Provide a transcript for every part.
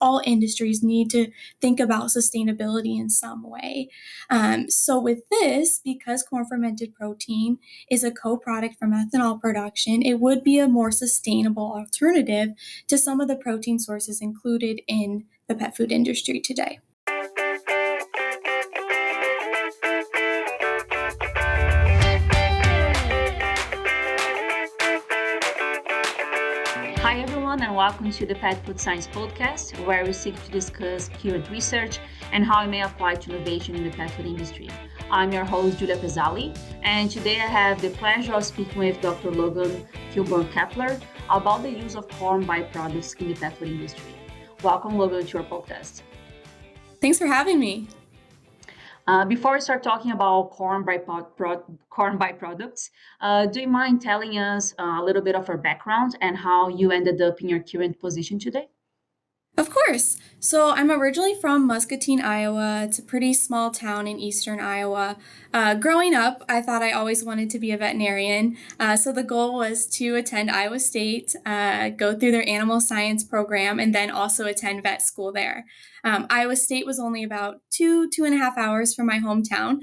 all industries need to think about sustainability in some way. So with this, because corn fermented protein is a co-product from ethanol production, it would be a more sustainable alternative to some of the protein sources included in the pet food industry today. Hi everyone, and welcome to the Pet Food Science Podcast, where we seek to discuss current research and how it may apply to innovation in the pet food industry. I'm your host, Julia Pezzali, and today I have the pleasure of speaking with Dr. Logan Kilburn-Kappeler about the use of corn byproducts in the pet food industry. Welcome, Logan, to our podcast. Thanks for having me. Before we start talking about corn byproducts, do you mind telling us a little bit of your background and how you ended up in your current position today? Of course. So I'm originally from Muscatine, Iowa. It's a pretty small town in eastern Iowa. Growing up, I thought I always wanted to be a veterinarian. So the goal was to attend Iowa State, go through their animal science program, and then also attend vet school there. Iowa State was only about 2.5 hours from my hometown,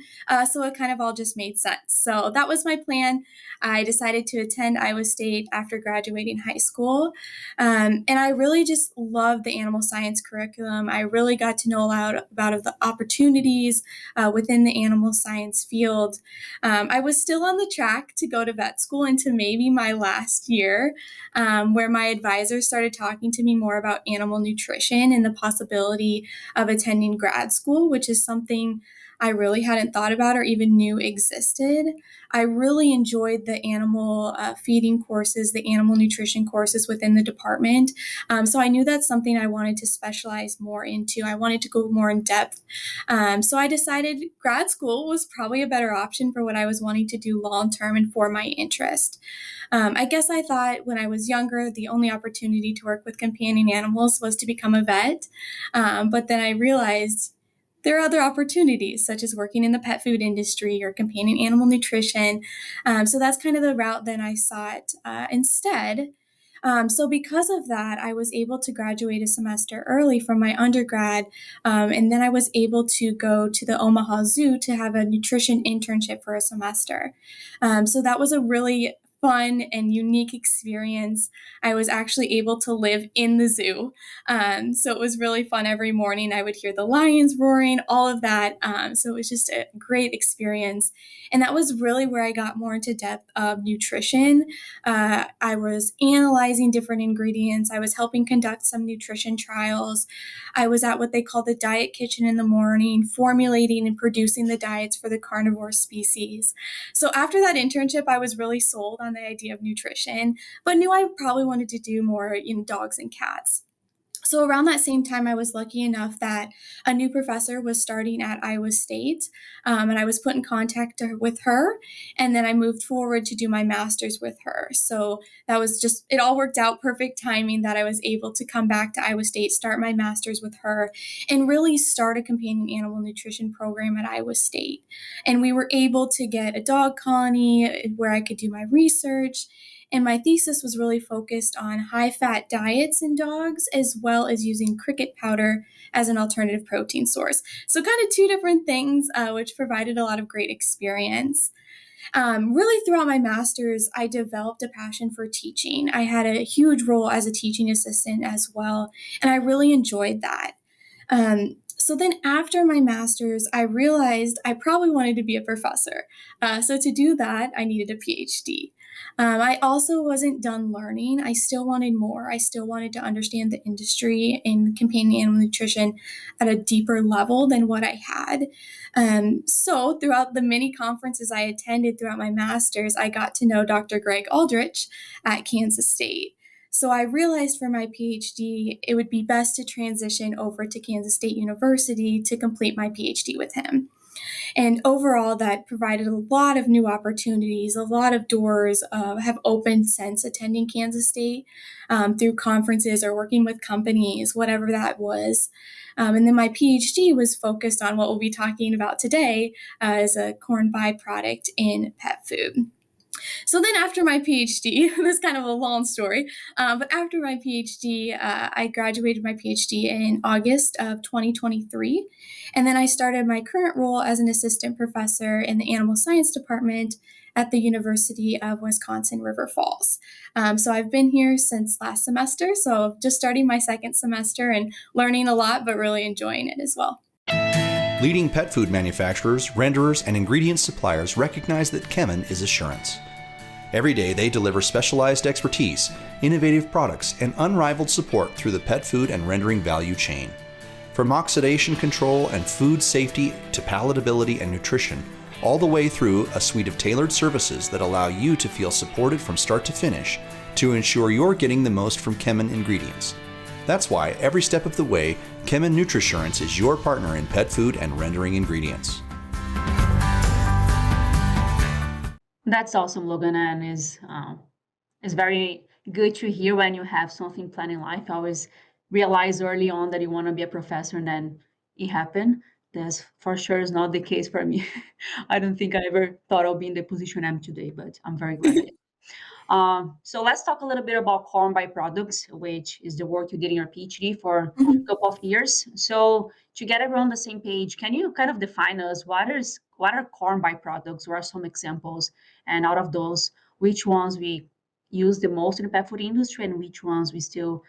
so it kind of all just made sense. So that was my plan. I decided to attend Iowa State after graduating high school, and I really just loved the animal science curriculum. I really got to know a lot about the opportunities within the animal science field. I was still on the track to go to vet school into maybe my last year, where my advisor started talking to me more about animal nutrition and the possibility of attending grad school, which is something I really hadn't thought about or even knew existed. I really enjoyed the animal feeding courses, the animal nutrition courses within the department. So I knew that's something I wanted to specialize more into. I wanted to go more in depth. So I decided grad school was probably a better option for what I was wanting to do long term and for my interest. I guess I thought when I was younger, the only opportunity to work with companion animals was to become a vet. But then I realized there are other opportunities, such as working in the pet food industry or companion animal nutrition. So that's kind of the route that I sought instead. So because of that, I was able to graduate a semester early from my undergrad, and then I was able to go to the Omaha Zoo to have a nutrition internship for a semester. So that was a really fun and unique experience. I was actually able to live in the zoo. So it was really fun. Every morning I would hear the lions roaring, all of that. So it was just a great experience. And that was really where I got more into depth of nutrition. I was analyzing different ingredients. I was helping conduct some nutrition trials. I was at what they call the diet kitchen in the morning, formulating and producing the diets for the carnivore species. So after that internship, I was really sold on the idea of nutrition, but knew I probably wanted to do more in dogs and cats. So around that same time, I was lucky enough that a new professor was starting at Iowa State, and I was put in contact with her, and then I moved forward to do my master's with her. So that was just, it all worked out perfect timing that I was able to come back to Iowa State, start my master's with her, and really start a companion animal nutrition program at Iowa State. And we were able to get a dog colony where I could do my research. And my thesis was really focused on high-fat diets in dogs, as well as using cricket powder as an alternative protein source. So kind of two different things, which provided a lot of great experience. Really throughout my master's, I developed a passion for teaching. I had a huge role as a teaching assistant as well, and I really enjoyed that. So then after my master's, I realized I probably wanted to be a professor. So to do that, I needed a PhD. I also wasn't done learning. I still wanted more. I still wanted to understand the industry in companion animal nutrition at a deeper level than what I had. So throughout the many conferences I attended throughout my master's, I got to know Dr. Greg Aldrich at Kansas State. So I realized for my PhD, it would be best to transition over to Kansas State University to complete my PhD with him. And overall, that provided a lot of new opportunities. A lot of doors have opened since attending Kansas State through conferences or working with companies, whatever that was. And then my PhD was focused on what we'll be talking about today as a corn byproduct in pet food. So then after my PhD, this is kind of a long story, but after my PhD, I graduated my PhD in August of 2023. And then I started my current role as an assistant professor in the animal science department at the University of Wisconsin River Falls. So I've been here since last semester, so just starting my second semester and learning a lot, but really enjoying it as well. Leading pet food manufacturers, renderers, and ingredient suppliers recognize that Kemin is assurance. Every day, they deliver specialized expertise, innovative products, and unrivaled support through the pet food and rendering value chain. From oxidation control and food safety to palatability and nutrition, all the way through a suite of tailored services that allow you to feel supported from start to finish to ensure you're getting the most from Kemin ingredients. That's why every step of the way, Kemin Nutriassurance is your partner in pet food and rendering ingredients. That's awesome, Logan, and is very good to hear when you have something planned in life. I always realized early on that you want to be a professor, and then it happened. That's for sure is not the case for me. I don't think I ever thought I'll be in the position I'm today, but I'm very glad I did. So let's talk a little bit about corn byproducts, which is the work you did in your PhD for a Mhm. couple of years. So to get everyone on the same page, can you kind of define us what are corn byproducts? What are some examples? And out of those, which ones we use the most in the pet food industry, and which ones we still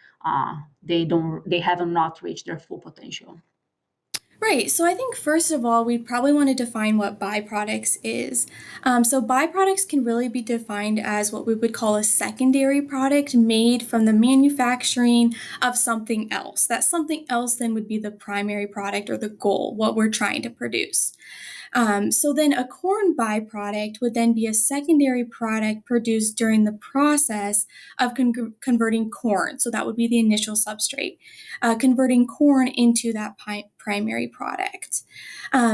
they haven't not reached their full potential? Right. So I think first of all, we probably want to define what byproducts is. So byproducts can really be defined as what we would call a secondary product made from the manufacturing of something else. That something else then would be the primary product or the goal, what we're trying to produce. So then a corn byproduct would then be a secondary product produced during the process of converting corn. So that would be the initial substrate, converting corn into that primary product.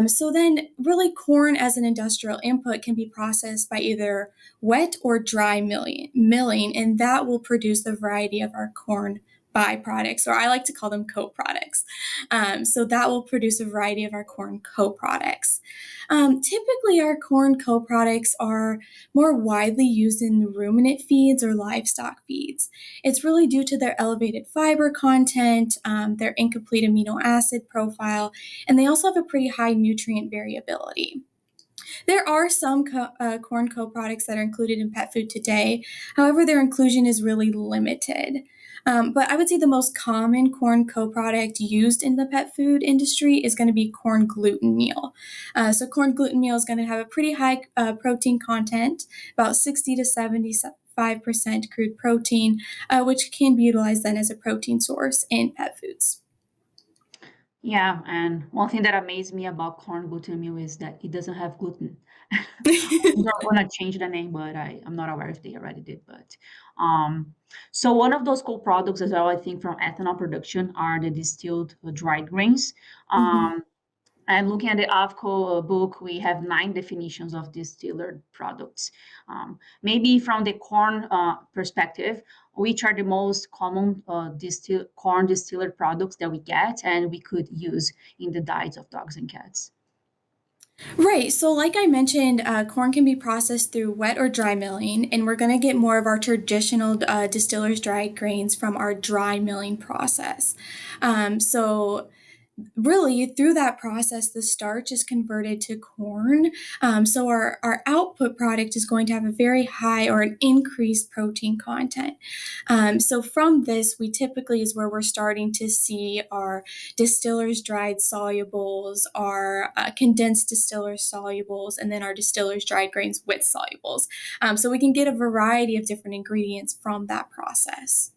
So then really corn as an industrial input can be processed by either wet or dry milling, and that will produce the variety of our corn byproducts, or I like to call them co-products. So that will produce a variety of our corn co-products. Typically, our corn co-products are more widely used in ruminant feeds or livestock feeds. It's really due to their elevated fiber content, their incomplete amino acid profile, and they also have a pretty high nutrient variability. There are some corn co-products that are included in pet food today. However, their inclusion is really limited. But I would say the most common corn co-product used in the pet food industry is going to be corn gluten meal. So corn gluten meal is going to have a pretty high protein content, about 60 to 75% crude protein, which can be utilized then as a protein source in pet foods. Yeah, and one thing that amazed me about corn gluten meal is that it doesn't have gluten. I'm gonna change the name, but I'm not aware if they already did. But so one of those co-products as well, I think, from ethanol production are the distilled dried grains. Mhm. And looking at the AVCO book, we have 9 definitions of distilled products. Maybe from the corn perspective, which are the most common corn distilled products that we get and we could use in the diets of dogs and cats? Right. So, like I mentioned, corn can be processed through wet or dry milling, and we're going to get more of our traditional distillers dried grains from our dry milling process. So, really through that process the starch is converted to corn, so our output product is going to have a very high or an increased protein content. So from this we typically is where we're starting to see our distillers dried solubles, our condensed distillers solubles, and then our distillers dried grains with solubles. So we can get a variety of different ingredients from that process.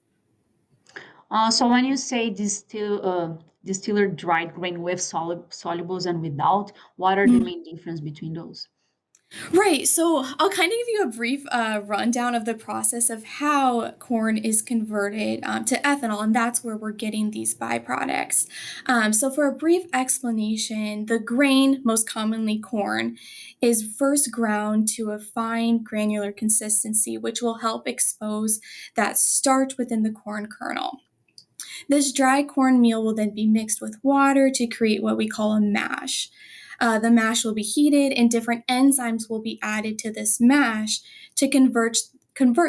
So when you say distiller dried grain with solubles and without, what are the main difference between those? Right. So I'll kind of give you a brief rundown of the process of how corn is converted to ethanol, and that's where we're getting these byproducts. So, for a brief explanation, the grain, most commonly corn, is first ground to a fine granular consistency, which will help expose that starch within the corn kernel. This dry corn meal will then be mixed with water to create what we call a mash. The mash will be heated and different enzymes will be added to this mash to convert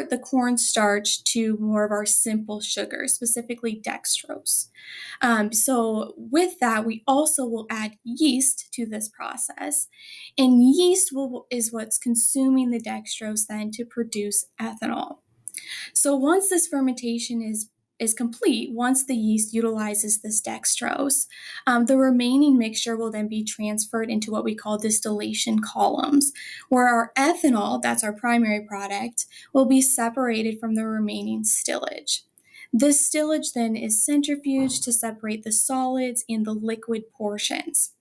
the cornstarch to more of our simple sugar, specifically dextrose. So with that, we also will add yeast to this process. And yeast is what's consuming the dextrose then to produce ethanol. So once this fermentation is complete, once the yeast utilizes this dextrose, the remaining mixture will then be transferred into what we call distillation columns, where our ethanol, that's our primary product, will be separated from the remaining stillage. This stillage then is centrifuged to separate the solids and the liquid portions.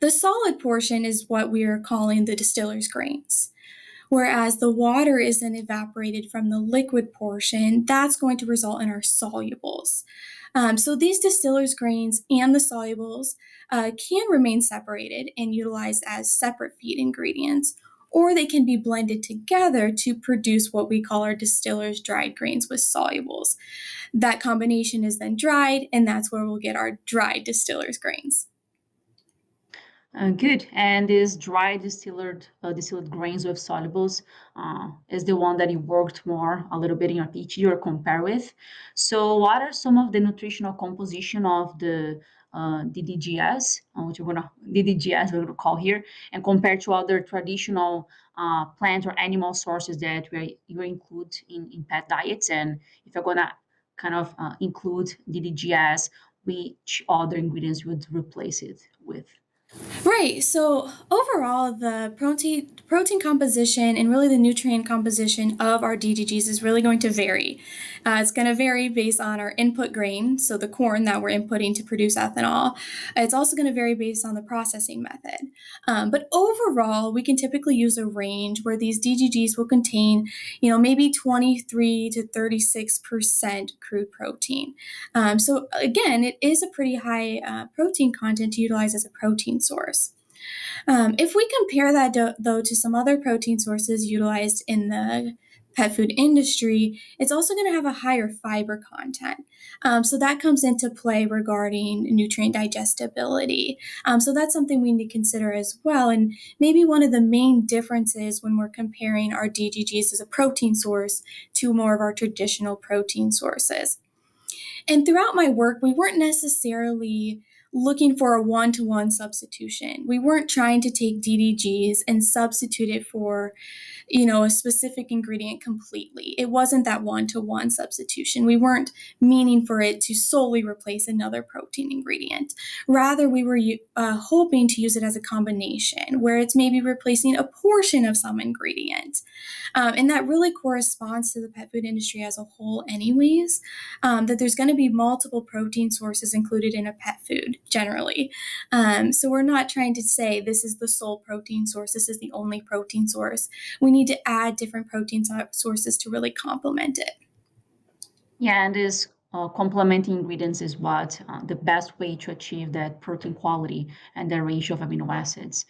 The solid portion is what we are calling the distiller's grains, whereas the water is then evaporated from the liquid portion. That's going to result in our solubles. So these distillers' grains and the solubles can remain separated and utilized as separate feed ingredients, or they can be blended together to produce what we call our distillers' dried grains with solubles. That combination is then dried, and that's where we'll get our dried distillers' grains. Good. And this dry distilled grains with solubles is the one that you worked more a little bit in your PhD or compare with. So, what are some of the nutritional composition of the DDGS, which DDGS we're gonna call here, and compared to other traditional plant or animal sources that you include in pet diets? And if you're gonna kind of include DDGS, which other ingredients would replace it with? Right. So overall, the protein composition and really the nutrient composition of our DDGs is really going to vary. It's going to vary based on our input grain, so the corn that we're inputting to produce ethanol. It's also going to vary based on the processing method. But overall, we can typically use a range where these DDGs will contain, maybe 23 to 36% crude protein. So again, it is a pretty high protein content to utilize as a protein source. If we compare that, though, to some other protein sources utilized in the pet food industry, it's also going to have a higher fiber content. So that comes into play regarding nutrient digestibility. So that's something we need to consider as well. And maybe one of the main differences when we're comparing our DGGs as a protein source to more of our traditional protein sources. And throughout my work, we weren't necessarily looking for a one-to-one substitution. We weren't trying to take DDGs and substitute it for, a specific ingredient completely. It wasn't that one-to-one substitution. We weren't meaning for it to solely replace another protein ingredient. Rather, we were hoping to use it as a combination where it's maybe replacing a portion of some ingredient. And that really corresponds to the pet food industry as a whole anyways, that there's going to be multiple protein sources included in a pet food generally. So we're not trying to say this is the sole protein source, this is the only protein source. We need to add different protein sources to really complement it. Yeah, and this complementing ingredients is what the best way to achieve that protein quality and the ratio of amino acids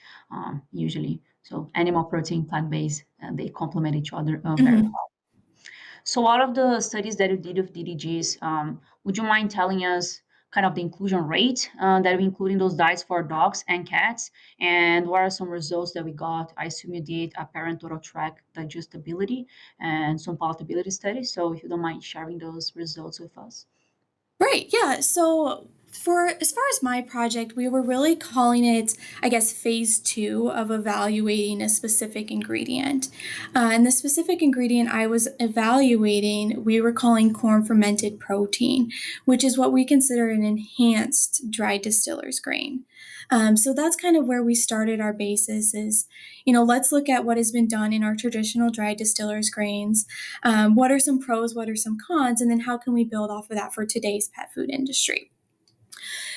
usually. So animal protein, plant-based, and they complement each other very Mhm. well. So out of the studies that you did with DDGs, would you mind telling us kind of the inclusion rate that we include in those diets for dogs and cats? And what are some results that we got? I assume you did a parent total tract digestibility and some palatability studies. So if you don't mind sharing those results with us. Right, yeah. So for as far as my project, we were really calling it, I guess, phase two of evaluating a specific ingredient. And the specific ingredient I was evaluating, we were calling corn fermented protein, which is what we consider an enhanced dry distiller's grain. So that's kind of where we started our basis is, let's look at what has been done in our traditional dry distiller's grains. What are some pros? What are some cons? And then how can we build off of that for today's pet food industry?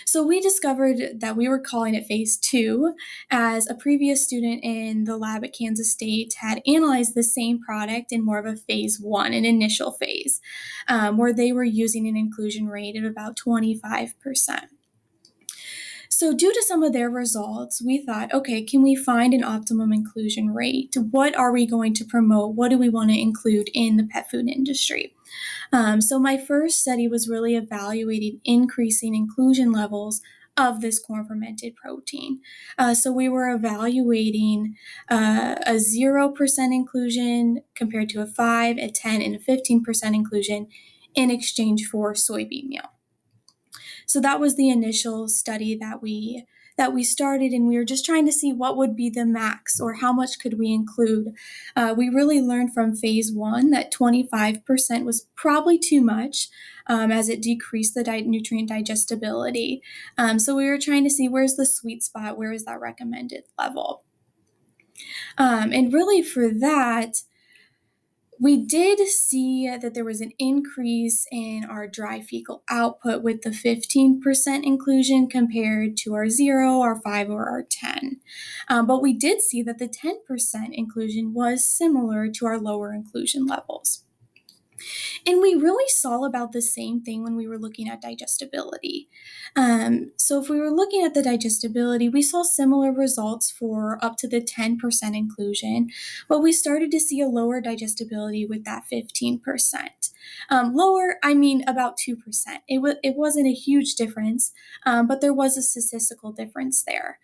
So we discovered that we were calling it phase two as a previous student in the lab at Kansas State had analyzed the same product in more of a phase one, an initial phase, where they were using an inclusion rate of about 25%. So, due to some of their results, we thought, okay, can we find an optimum inclusion rate? What are we going to promote? What do we want to include in the pet food industry? So, my first study was really evaluating increasing inclusion levels of this corn fermented protein. So we were evaluating a 0% inclusion compared to a 5, a 10, and a 15% inclusion in exchange for soybean meal. So that was the initial study that we started, and we were just trying to see what would be the max or how much could we include. We really learned from phase 1 that 25% was probably too much, as it decreased the nutrient digestibility. So we were trying to see where's the sweet spot, where is that recommended level. And really for that, we did see that there was an increase in our dry fecal output with the 15% inclusion compared to our 0, our 5, or our 10. But we did see that the 10% inclusion was similar to our lower inclusion levels. And we really saw about the same thing when we were looking at digestibility. So if we were looking at the digestibility, we saw similar results for up to the 10% inclusion, but we started to see a lower digestibility with that 15%. Lower, I mean about 2%. It wasn't a huge difference, but there was a statistical difference there.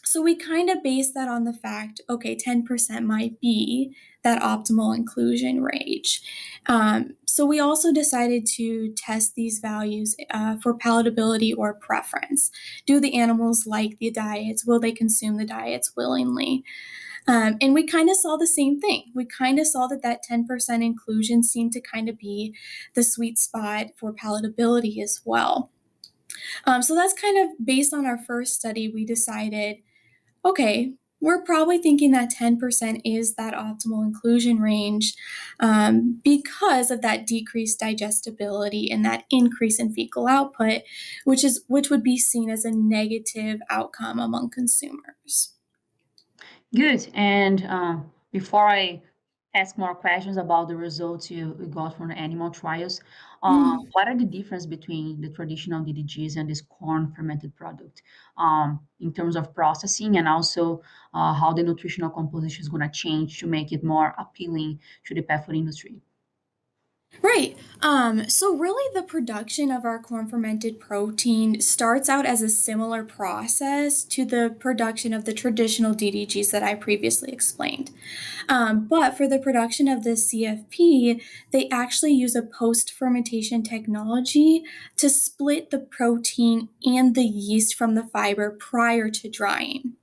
So we kind of based that on the fact, okay, 10% might be that optimal inclusion range. So we also decided to test these values for palatability or preference. Do the animals like the diets? Will they consume the diets willingly? And we kind of saw the same thing. We kind of saw that 10% inclusion seemed to kind of be the sweet spot for palatability as well. So that's kind of based on our first study, we decided, okay, we're probably thinking that 10% is that optimal inclusion range because of that decreased digestibility and that increase in fecal output, which would be seen as a negative outcome among consumers. Good. And before I ask more questions about the results you got from the animal trials, what are the difference between the traditional DDGs and this corn fermented product in terms of processing, and also how the nutritional composition is going to change to make it more appealing to the pet food industry? Right. So really the production of our corn fermented protein starts out as a similar process to the production of the traditional DDGs that I previously explained. But for the production of the CFP, they actually use a post-fermentation technology to split the protein and the yeast from the fiber prior to drying.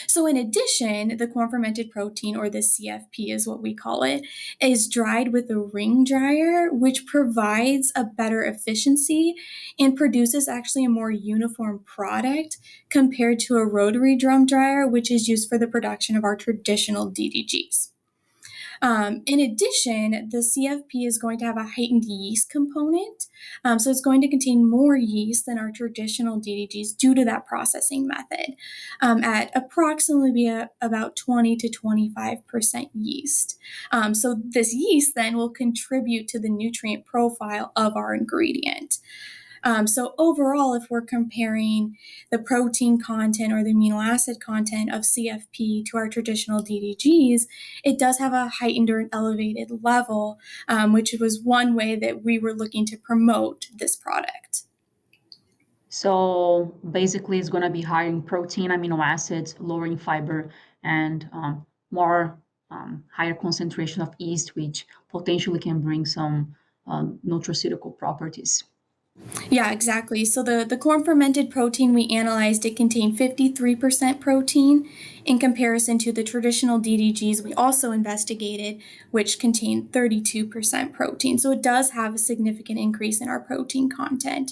So in addition, the corn fermented protein, or the CFP is what we call it, is dried with a ring dryer, which provides a better efficiency and produces actually a more uniform product compared to a rotary drum dryer, which is used for the production of our traditional DDGs. In addition, the CFP is going to have a heightened yeast component. So it's going to contain more yeast than our traditional DDGs due to that processing method at approximately about 20 to 25% yeast. So this yeast then will contribute to the nutrient profile of our ingredient. So overall, if we're comparing the protein content or the amino acid content of CFP to our traditional DDGs, it does have a heightened or an elevated level, which was one way that we were looking to promote this product. So basically, it's going to be higher in protein, amino acids, lower in fiber, and more higher concentration of yeast, which potentially can bring some nutraceutical properties. Yeah, exactly. So the corn fermented protein we analyzed, it contained 53% protein in comparison to the traditional DDGs we also investigated, which contained 32% protein. So it does have a significant increase in our protein content.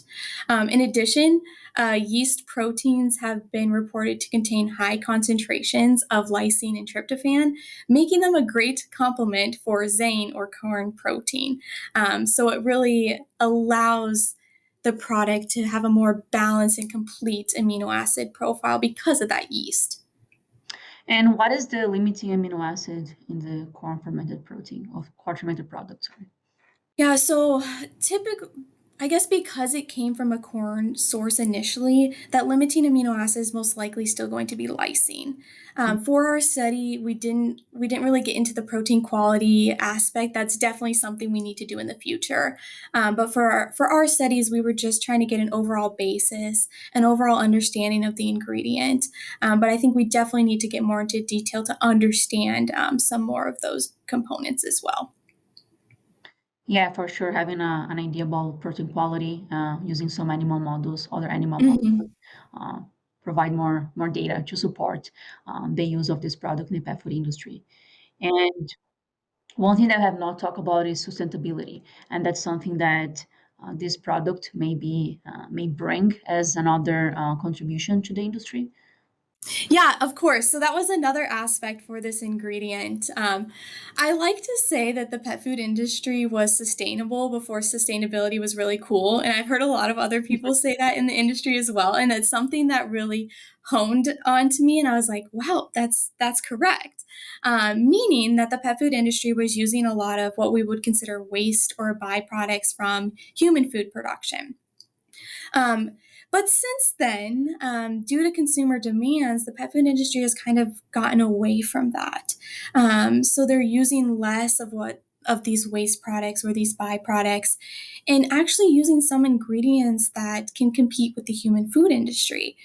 In addition, yeast proteins have been reported to contain high concentrations of lysine and tryptophan, making them a great complement for zein or corn protein. So it really allows the product to have a more balanced and complete amino acid profile because of that yeast. And what is the limiting amino acid in the corn fermented protein of corn fermented products? Yeah, so typically, I guess because it came from a corn source initially, that limiting amino acid is most likely still going to be lysine. For our study, we didn't really get into the protein quality aspect. That's definitely something we need to do in the future. But for our studies, we were just trying to get an overall basis, an overall understanding of the ingredient. But I think we definitely need to get more into detail to understand some more of those components as well. Yeah, for sure. Having an idea about protein quality, using some animal models, other animal models, Mhm. uh, provide more data to support the use of this product in the pet food industry. And one thing that I have not talked about is sustainability, and that's something that this product may bring as another contribution to the industry. Yeah, of course. So that was another aspect for this ingredient. I like to say that the pet food industry was sustainable before sustainability was really cool. And I've heard a lot of other people say that in the industry as well. And it's something that really honed onto me. And I was like, wow, that's correct. Meaning that the pet food industry was using a lot of what we would consider waste or byproducts from human food production. Um, but since then, due to consumer demands, the pet food industry has kind of gotten away from that. So they're using less of these waste products or these byproducts and actually using some ingredients that can compete with the human food industry.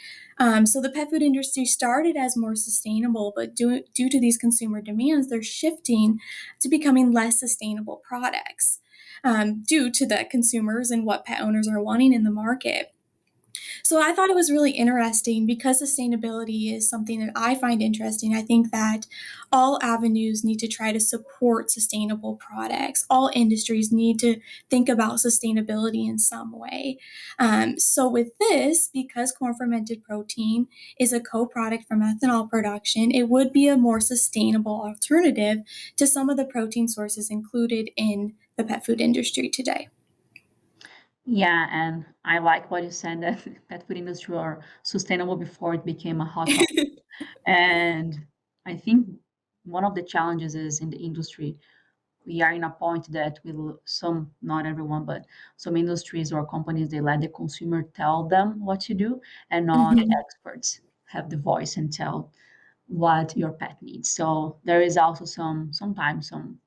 So the pet food industry started as more sustainable, but due to these consumer demands, they're shifting to becoming less sustainable products due to the consumers and what pet owners are wanting in the market. So I thought it was really interesting because sustainability is something that I find interesting. I think that all avenues need to try to support sustainable products. All industries need to think about sustainability in some way. So with this, because corn fermented protein is a co-product from ethanol production, it would be a more sustainable alternative to some of the protein sources included in the pet food industry today. Yeah, and I like what you said that pet food industry are sustainable before it became a hot topic. And I think one of the challenges is in the industry, we are in a point that some, not everyone, but some industries or companies, they let the consumer tell them what to do, and not the Mhm. experts have the voice and tell what your pet needs. So there is also sometimes some,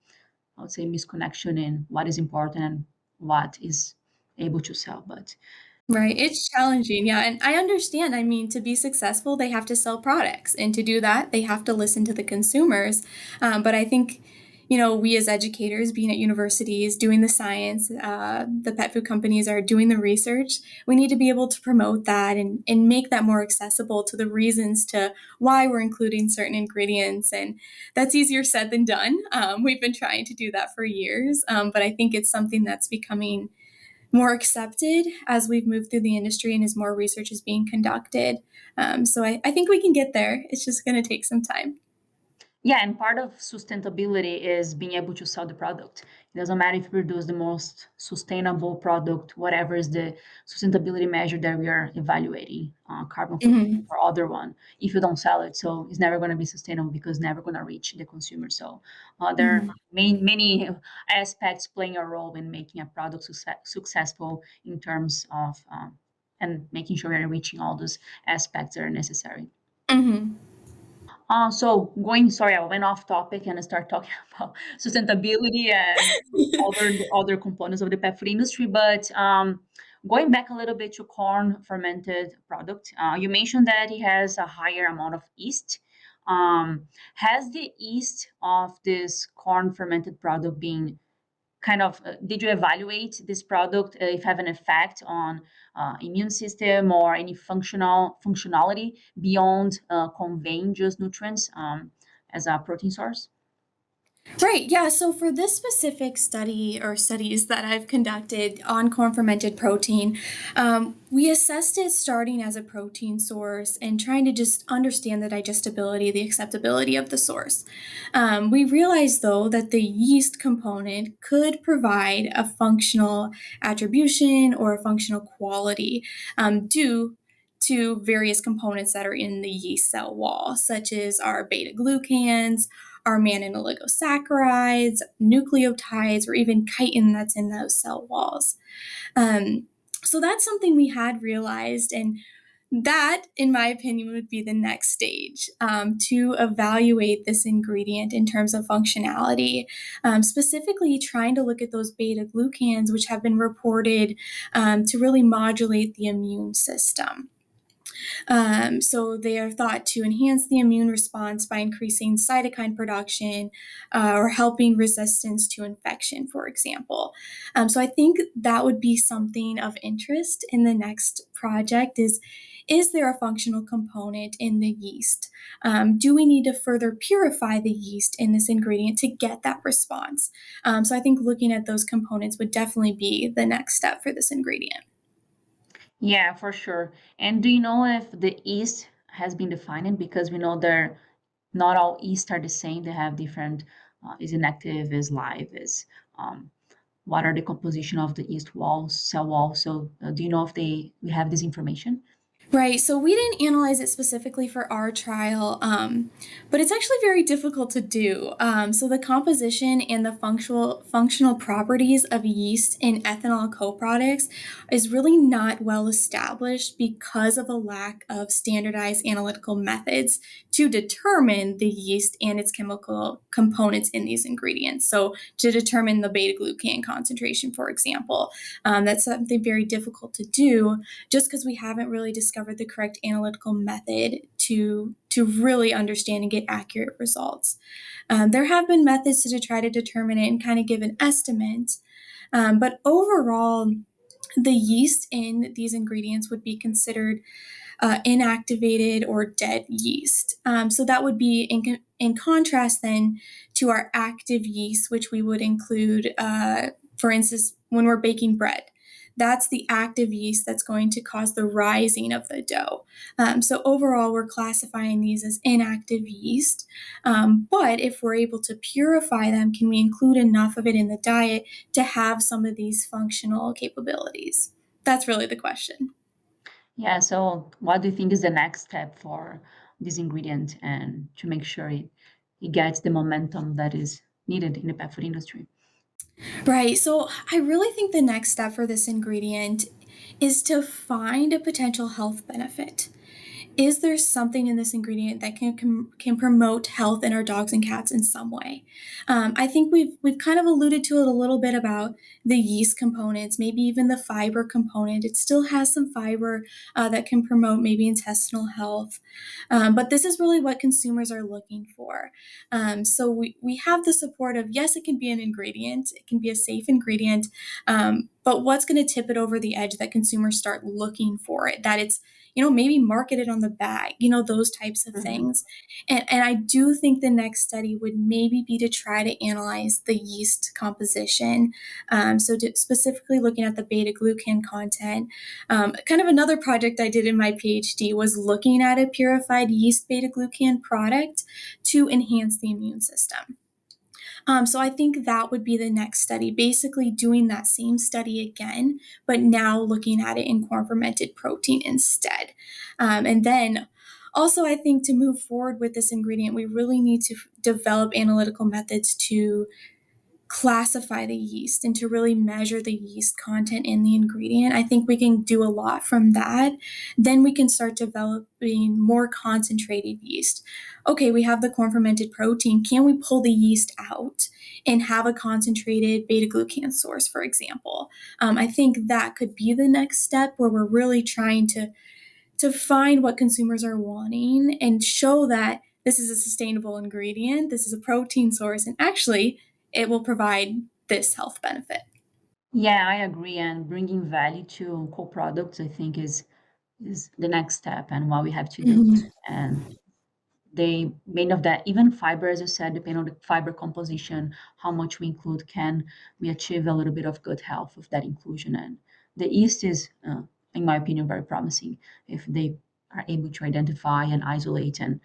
I would say, misconnection in what is important and what is able to sell. But Right, it's challenging, yeah, and I understand, I mean, to be successful, they have to sell products, and to do that, they have to listen to the consumers, but I think, we as educators, being at universities, doing the science, the pet food companies are doing the research, we need to be able to promote that and make that more accessible to the reasons to why we're including certain ingredients, and that's easier said than done, we've been trying to do that for years, but I think it's something that's becoming more accepted as we've moved through the industry and as more research is being conducted. So I think we can get there. It's just going to take some time. yeah, and part of sustainability is being able to sell the product. It doesn't matter if you produce the most sustainable product, whatever is the sustainability measure that we are evaluating, carbon footprint Mhm. or other one. If you don't sell it, so it's never going to be sustainable because it's never going to reach the consumer. So there are Mhm. many aspects playing a role in making a product successful in terms of and making sure we're reaching all those aspects that are necessary. Mhm. So sorry, I went off topic and I start talking about sustainability and other components of the pet food industry. But going back a little bit to corn fermented product, you mentioned that it has a higher amount of yeast. Has the yeast of this corn fermented product been kind of did you evaluate this product if have an effect on immune system or any functionality beyond conveying just nutrients as a protein source? Right, yeah. So for this specific study or studies that I've conducted on corn fermented protein, we assessed it starting as a protein source and trying to just understand the digestibility, the acceptability of the source. We realized, though, that the yeast component could provide a functional attribution or a functional quality due to various components that are in the yeast cell wall, such as our beta glucans, are mannan oligosaccharides, nucleotides, or even chitin that's in those cell walls. So that's something we had realized, and that, in my opinion, would be the next stage to evaluate this ingredient in terms of functionality, specifically trying to look at those beta glucans, which have been reported to really modulate the immune system. So they are thought to enhance the immune response by increasing cytokine production or helping resistance to infection, for example. So I think that would be something of interest in the next project is there a functional component in the yeast? Do we need to further purify the yeast in this ingredient to get that response? So I think looking at those components would definitely be the next step for this ingredient. Yeah, for sure. And do you know if the yeast has been defined? Because we know they're not all yeast are the same. They have different, is inactive, is live, is what are the composition of the yeast walls, cell walls. So do you know if we have this information? Right. So we didn't analyze it specifically for our trial, but it's actually very difficult to do. So the composition and the functional properties of yeast in ethanol co-products is really not well established because of a lack of standardized analytical methods to determine the yeast and its chemical components in these ingredients. So to determine the beta glucan concentration, for example, that's something very difficult to do just because we haven't really discovered the correct analytical method to really understand and get accurate results. There have been methods to try to determine it and kind of give an estimate, but overall, the yeast in these ingredients would be considered inactivated or dead yeast. So that would be in contrast then to our active yeast, which we would include, for instance, when we're baking bread. That's the active yeast that's going to cause the rising of the dough. So overall, we're classifying these as inactive yeast. But if we're able to purify them, can we include enough of it in the diet to have some of these functional capabilities? That's really the question. Yeah, so what do you think is the next step for this ingredient and to make sure it gets the momentum that is needed in the pet food industry? Right. So I really think the next step for this ingredient is to find a potential health benefit. Is there something in this ingredient that can promote health in our dogs and cats in some way? I think we've kind of alluded to it a little bit about the yeast components, maybe even the fiber component. It still has some fiber that can promote maybe intestinal health, but this is really what consumers are looking for. So we have the support of yes, it can be an ingredient, it can be a safe ingredient, but what's going to tip it over the edge that consumers start looking for it? That it's maybe marketed on the bag, those types of Mhm. things. And I do think the next study would maybe be to try to analyze the yeast composition. Specifically looking at the beta glucan content. Kind of another project I did in my PhD was looking at a purified yeast beta glucan product to enhance the immune system. So I think that would be the next study, basically doing that same study again, but now looking at it in corn fermented protein instead. And then also, I think to move forward with this ingredient, we really need to develop analytical methods to classify the yeast and to really measure the yeast content in the ingredient. I think we can do a lot from that. Then we can start developing more concentrated yeast. Okay, we have the corn fermented protein. Can we pull the yeast out and have a concentrated beta glucan source, for example? I think that could be the next step where we're really trying to find what consumers are wanting and show that this is a sustainable ingredient, this is a protein source, and actually it will provide this health benefit. Yeah, I agree. And bringing value to co-products, I think, is the next step and what we have to do. Mhm. And they made of that, even fiber, as you said, depending on the fiber composition, how much we include, can we achieve a little bit of good health with that inclusion? And the yeast is, in my opinion, very promising if they are able to identify and isolate and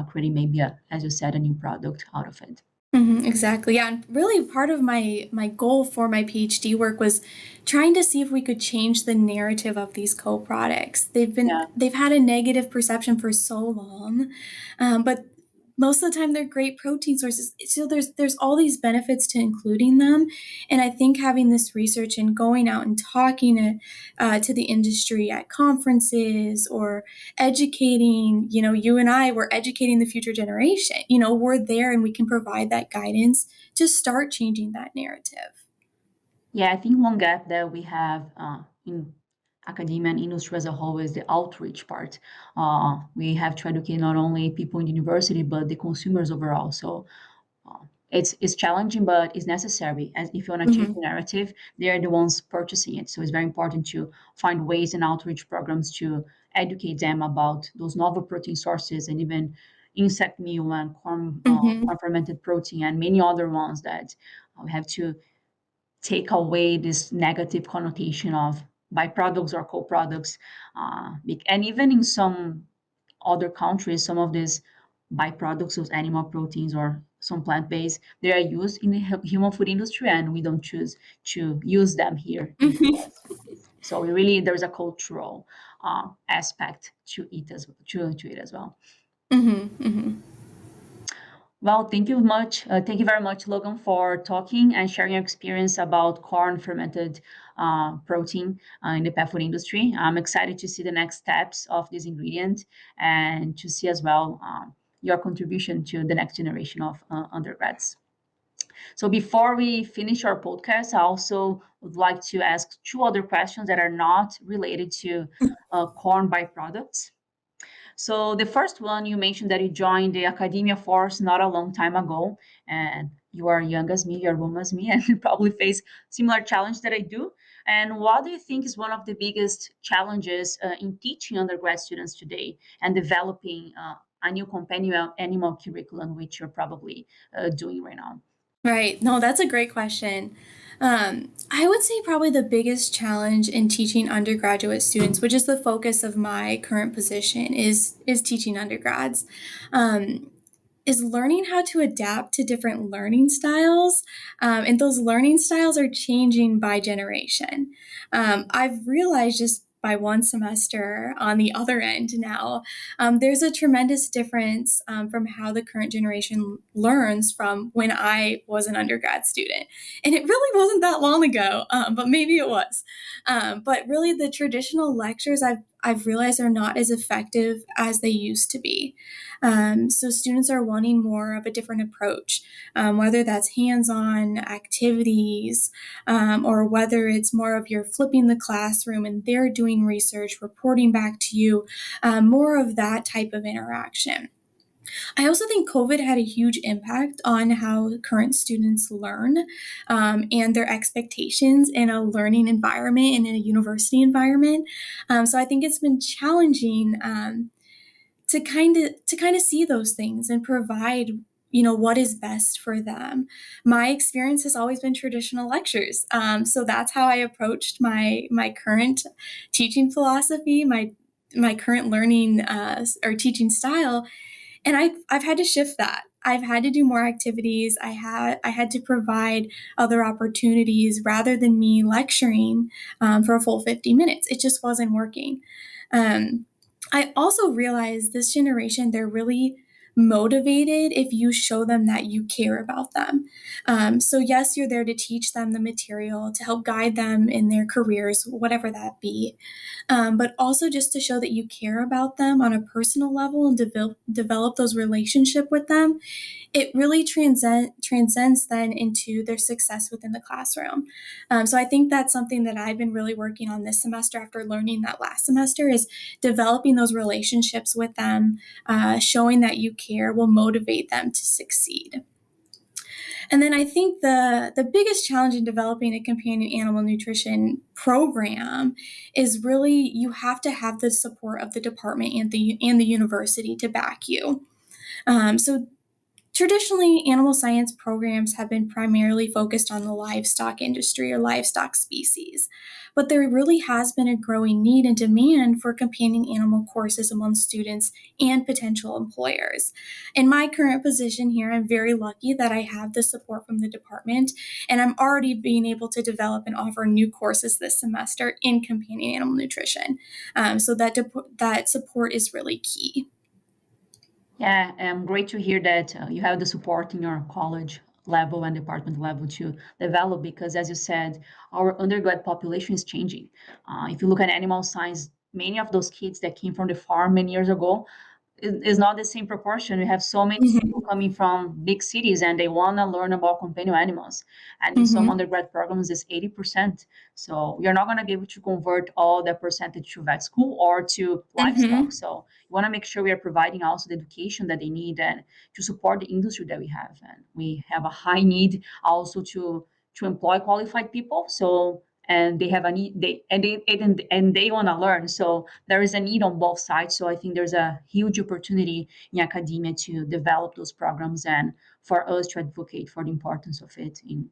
create maybe, as you said, a new product out of it. Exactly. Yeah, and really part of my goal for my PhD work was trying to see if we could change the narrative of these co-products. Yeah. They've had a negative perception for so long, but most of the time they're great protein sources. So there's all these benefits to including them. And I think having this research and going out and talking to the industry at conferences or educating, you and I, we're educating the future generation. We're there and we can provide that guidance to start changing that narrative. Yeah, I think one gap that we have in academia and industry as a whole is the outreach part. We have to educate not only people in the university, but the consumers overall. So it's challenging, but it's necessary. As if you want to change Mm-hmm. the narrative, they're the ones purchasing it. So it's very important to find ways and outreach programs to educate them about those novel protein sources and even insect meal and Mm-hmm. corn fermented protein and many other ones that we have to take away this negative connotation of byproducts or co-products. And even in some other countries, some of these byproducts of animal proteins or some plant-based, they are used in the human food industry, and we don't choose to use them here in the Mm-hmm. US. So we really there's a cultural aspect to it as well. Mm-hmm. Mm-hmm. Well, thank you very much, Logan, for talking and sharing your experience about corn fermented protein in the pet food industry. I'm excited to see the next steps of this ingredient and to see as well your contribution to the next generation of undergrads. So before we finish our podcast, I also would like to ask two other questions that are not related to corn byproducts. So the first one, you mentioned that you joined the academia force not a long time ago, and you are young as me, you're woman as me, and you probably face similar challenge that I do. And what do you think is one of the biggest challenges in teaching undergrad students today and developing a new companion animal curriculum, which you're probably doing right now? Right. No, that's a great question. I would say probably the biggest challenge in teaching undergraduate students, which is the focus of my current position, is teaching undergrads. Um, is learning how to adapt to different learning styles. And those learning styles are changing by generation. I've realized just by one semester on the other end now, there's a tremendous difference from how the current generation learns from when I was an undergrad student. And it really wasn't that long ago, but maybe it was. But really, the traditional lectures I've realized are not as effective as they used to be. So students are wanting more of a different approach, whether that's hands-on activities, or whether it's more of you're flipping the classroom and they're doing research, reporting back to you, more of that type of interaction. I also think COVID had a huge impact on how current students learn, and their expectations in a learning environment and in a university environment. So I think it's been challenging to kind of see those things and provide what is best for them. My experience has always been traditional lectures, so that's how I approached my current teaching philosophy, my current learning or teaching style, and I've had to shift that. I've had to do more activities. I had to provide other opportunities rather than me lecturing for a full 50 minutes. It just wasn't working. Um, I also realized this generation, they're really motivated if you show them that you care about them. So, yes, you're there to teach them the material, to help guide them in their careers, whatever that be, but also just to show that you care about them on a personal level and develop those relationship with them. It really transcends then into their success within the classroom. So I think that's something that I've been really working on this semester after learning that last semester is developing those relationships with them, showing that you care will motivate them to succeed. And then I think the biggest challenge in developing a companion animal nutrition program is really you have to have the support of the department and the university to back you. So traditionally, animal science programs have been primarily focused on the livestock industry or livestock species, but there really has been a growing need and demand for companion animal courses among students and potential employers. In my current position here, I'm very lucky that I have the support from the department, and I'm already being able to develop and offer new courses this semester in companion animal nutrition. So that support is really key. Yeah, great to hear that you have the support in your college level and department level to develop because, as you said, our undergrad population is changing. If you look at animal science, many of those kids that came from the farm many years ago is not the same proportion. We have so many Mhm. people coming from big cities and they want to learn about companion animals. And in some Mhm. undergrad programs, it's 80%. So you're not going to be able to convert all that percentage to vet school or to livestock. Mhm. So you want to make sure we are providing also the education that they need and to support the industry that we have. And we have a high need also to employ qualified people. So and they have a need and they want to learn, so there is a need on both sides. So I think there's a huge opportunity in academia to develop those programs and for us to advocate for the importance of it in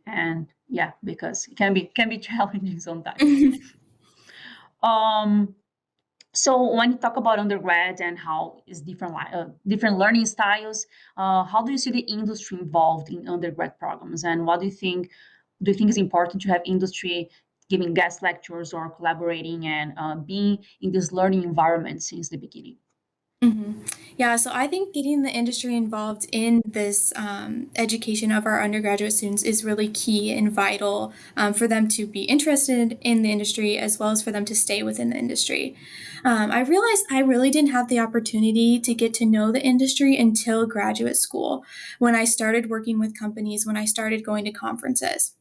and yeah, because it can be challenging sometimes. um so when you talk about undergrad and how is different learning styles, how do you see the industry involved in undergrad programs, and what do you think is important to have industry giving guest lectures or collaborating and being in this learning environment since the beginning? Mhm. Yeah, so I think getting the industry involved in this education of our undergraduate students is really key and vital for them to be interested in the industry as well as for them to stay within the industry. I realized I really didn't have the opportunity to get to know the industry until graduate school when I started working with companies, when I started going to conferences.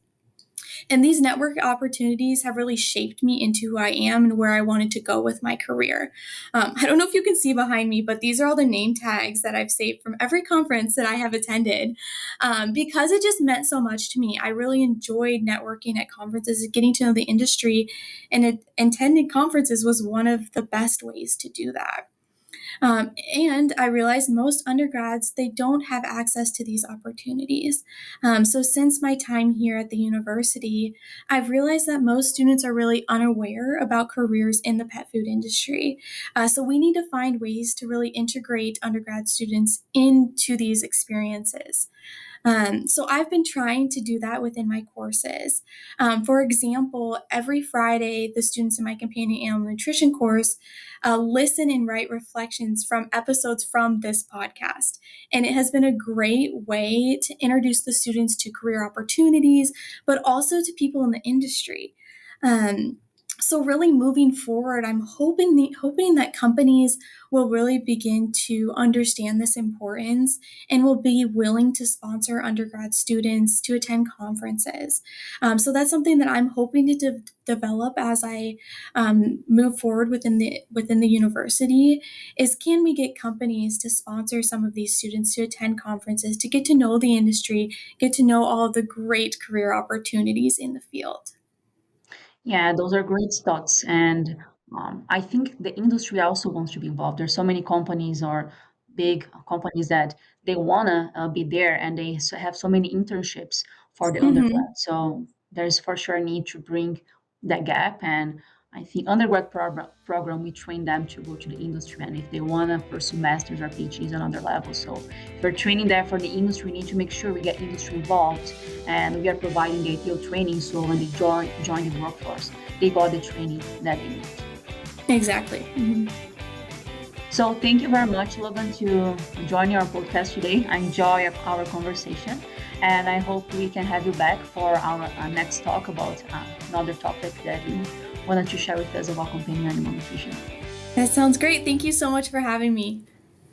And these network opportunities have really shaped me into who I am and where I wanted to go with my career. I don't know if you can see behind me, but these are all the name tags that I've saved from every conference that I have attended because it just meant so much to me. I really enjoyed networking at conferences and getting to know the industry, and attending conferences was one of the best ways to do that. And I realized most undergrads, they don't have access to these opportunities. So since my time here at the university, I've realized that most students are really unaware about careers in the pet food industry. So we need to find ways to really integrate undergrad students into these experiences. So I've been trying to do that within my courses. For example, every Friday, the students in my companion animal nutrition course listen and write reflections from episodes from this podcast. And it has been a great way to introduce the students to career opportunities, but also to people in the industry. Um, so really moving forward, I'm hoping that companies will really begin to understand this importance and will be willing to sponsor undergrad students to attend conferences. So that's something that I'm hoping to develop as I move forward within the university. Is can we get companies to sponsor some of these students to attend conferences to get to know the industry, get to know all of the great career opportunities in the field? Yeah, those are great thoughts. And I think the industry also wants to be involved. There's so many companies or big companies that they want to be there and they have so many internships for the Mm-hmm. undergrad. So there's for sure a need to bring that gap. And I think undergrad program, we train them to go to the industry. And if they want to pursue masters or PhDs on other levels. So if we're training there for the industry, we need to make sure we get industry involved and we are providing the ideal training so when they join the workforce, they got the training that they need. Exactly. Mhm. So thank you very much, Logan, to join our podcast today. I enjoy our conversation, and I hope we can have you back for our next talk about another topic that you wanted to share with us about companion animal nutrition. That sounds great. Thank you so much for having me.